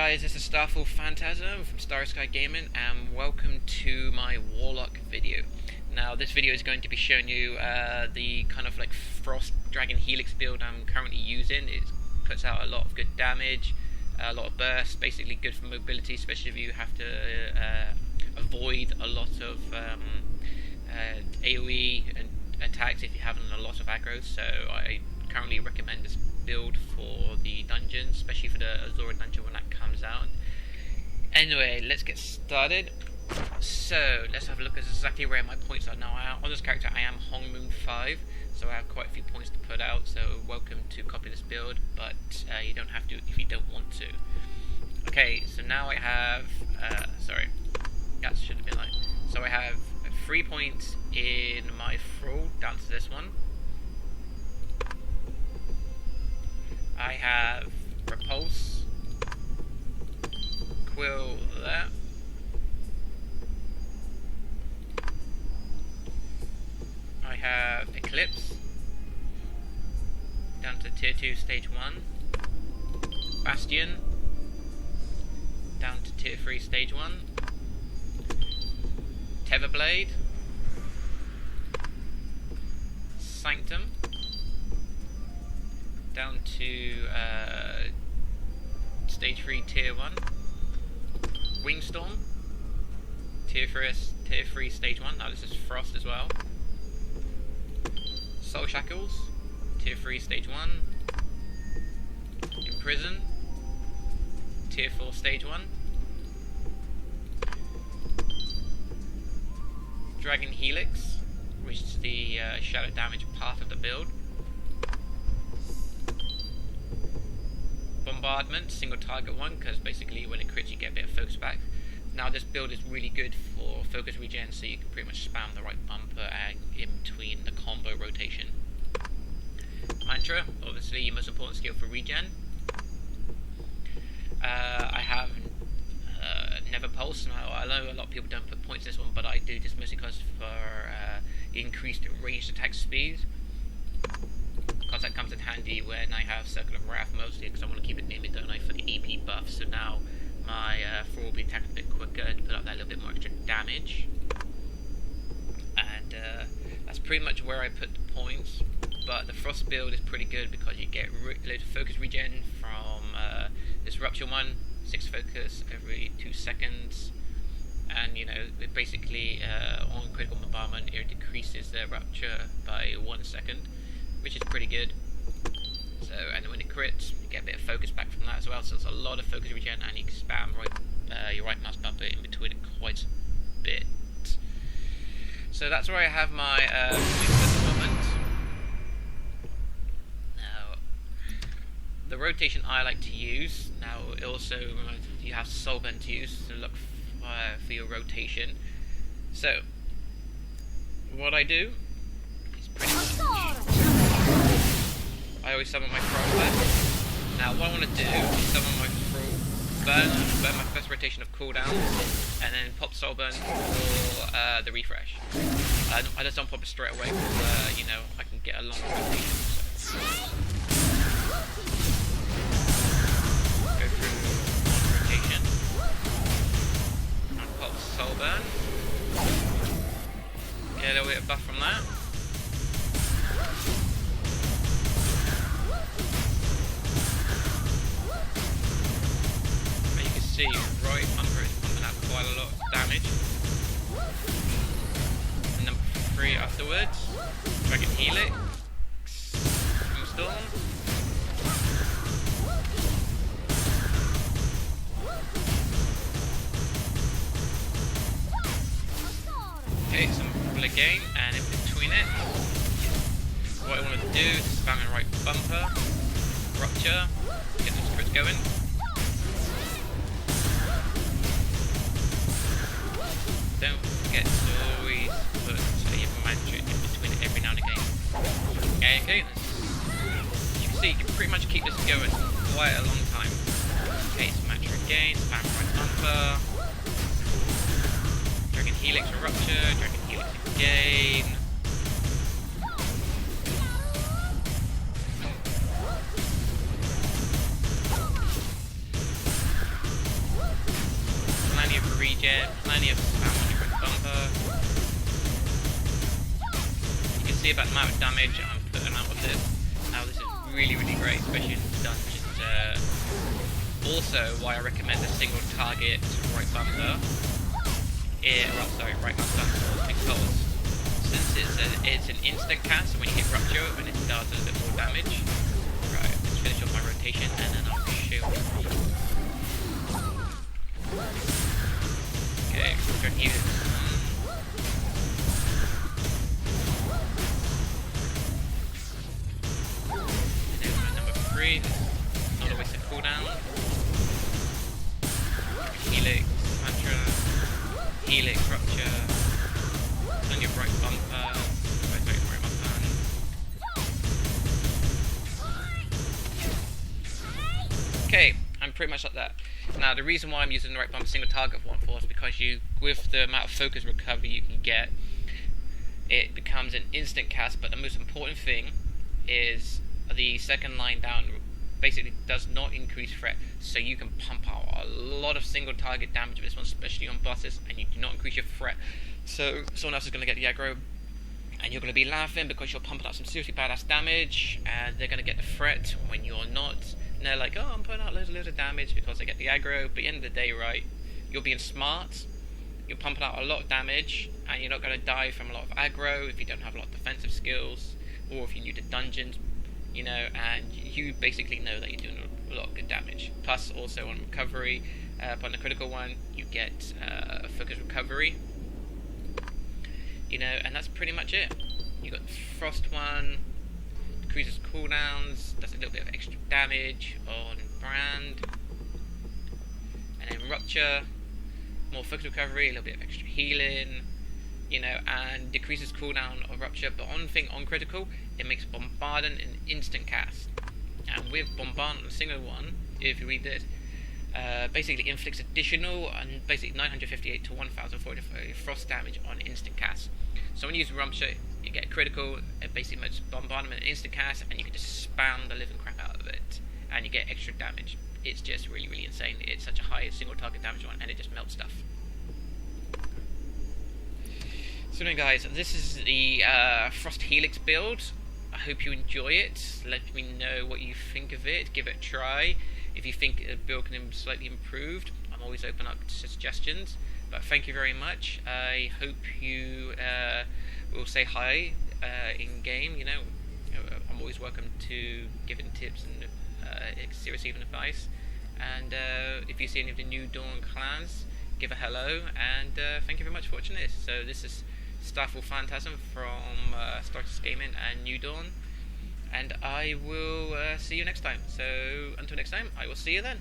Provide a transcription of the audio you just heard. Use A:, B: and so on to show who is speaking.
A: guys, this is Starfall Phantasm from StarrySky Gaming, and welcome to my Warlock video. Now, this video is going to be showing you the kind of like Frost Dragon Helix build I'm currently using. It puts out a lot of good damage, a lot of burst, basically good for mobility, especially if you have to avoid a lot of AoE and attacks if you're having a lot of aggro. So I currently recommend this build for the dungeons, especially for the Azura dungeon when that comes out. Anyway, let's get started. So let's have a look at exactly where my points are now. On this character I am Hongmoon 5, so I have quite a few points to put out, so welcome to copy this build, but you don't have to if you don't want to. Okay, so now I have, sorry, that should have been like, so I have 3 points in my thrall, down to this one. I have Repulse, Quill there, I have Eclipse, down to tier 2 stage 1, Bastion, down to tier 3 stage 1, Tetherblade, Sanctum, down to stage 3 tier 1, Wingstorm, tier 3 stage 1, now this is Frost as well, Soul Shackles, tier 3 stage 1, Imprison, tier 4 stage 1, Dragon Helix, which is the shadow damage part of the build, Bombardment, single target one, because basically when it crits you get a bit of focus back. Now this build is really good for focus regen, so you can pretty much spam the right bumper and in between the combo rotation. Mantra, obviously your most important skill for regen. I have Never Pulse. Now I know a lot of people don't put points in this one, but I do just mostly because for increased ranged attack speed. Because that comes in handy when I have Circle of Wrath mostly, because I want to keep it near me, don't I, for the EP buff. So now my thrall will be attacking a bit quicker to put up that little bit more extra damage. And that's pretty much where I put the points. But the Frost build is pretty good because you get loads of focus regen from this Rupture one, 6 focus every 2 seconds. And you know, it basically on critical bombardment it decreases their Rupture by 1 second, which is pretty good. So, and when it crits, you get a bit of focus back from that as well. So there's a lot of focus regen, and you can spam your right mouse bumper in between it quite a bit. So that's where I have my points at the moment. Now, the rotation I like to use. Now, also you have Soulburn to use to look for your rotation. So, what I do is pretty much I always summon my thrall there. Now what I want to do is summon my thrall, burn my first rotation of cooldown, and then pop Soulburn for the refresh. I just don't pop it straight away because you know, I can get a long rotation. So. Go through one rotation and pop Soulburn. Get a little bit of buff from that. See, right under it, pumping out quite a lot of damage. And number 3 afterwards, Dragon Helix, Storm. Okay, some full again, and in between it, what I want to do is spam the right bumper, Rupture, get those crits going. Don't forget to always put your mantra in between it every now and again. Okay, you can see you can pretty much keep this going quite a long time. Okay, so mantra again, spam right bumper, Dragon Helix or Rupture, Dragon Helix again. regen, plenty of spam on your right bumper. You can see about the amount of damage I'm putting out with this. Now this is really, really great, especially in dungeons. Also, why I recommend a single target right bumper. Right bumper, because since it's an instant cast, when you hit rupture, and it does a little bit more damage. Right, let's finish off my rotation, and then I'll shield. Okay, rupture Helix. And then number 3, not a waste of cooldown. Helix, mantra, Helix, rupture, on your right bumper, right bumper. Okay, I'm pretty much like that. Now the reason why I'm using the right bumper single target one for is because with the amount of focus recovery you can get, it becomes an instant cast, but the most important thing is the second line down basically does not increase threat, so you can pump out a lot of single target damage with this one, especially on bosses, and you do not increase your threat. So someone else is going to get the aggro, and you're going to be laughing because you're pumping out some seriously badass damage, and they're going to get the threat when you're not. And they're like, oh, I'm putting out loads of damage because they get the aggro, but at the end of the day, right, you're being smart, you're pumping out a lot of damage, and you're not going to die from a lot of aggro if you don't have a lot of defensive skills, or if you're new to dungeons, you know, and you basically know that you're doing a lot of good damage. Plus, also on recovery, upon the critical one, you get focus recovery, you know, and that's pretty much it. You got the frost one, decreases cooldowns, does a little bit of extra damage on brand, and then rupture, more focus recovery, a little bit of extra healing, you know, and decreases cooldown of rupture. But on critical, it makes bombardment an instant cast, and with bombardment, a single one, if you read this, basically inflicts additional and basically 958 to 1045 frost damage on instant cast. So when you use rupture, you get critical, it basically makes bombardment an instant cast, and you can just spam the living crap out of it, and you get extra damage. It's just really, really insane. It's such a high single target damage one, and it just melts stuff. So anyway guys, this is the Frost Helix build. I hope you enjoy it. Let me know what you think of it. Give it a try. If you think the build can be slightly improved, I'm always open up to suggestions. But thank you very much. I hope you will say hi in game. You know, I'm always welcome to giving tips and serious even advice. And if you see any of the New Dawn clans, give a hello. And thank you very much for watching this. So this is Starfall Phantasm from StarrySky Gaming and New Dawn. And I will see you next time. So until next time, I will see you then.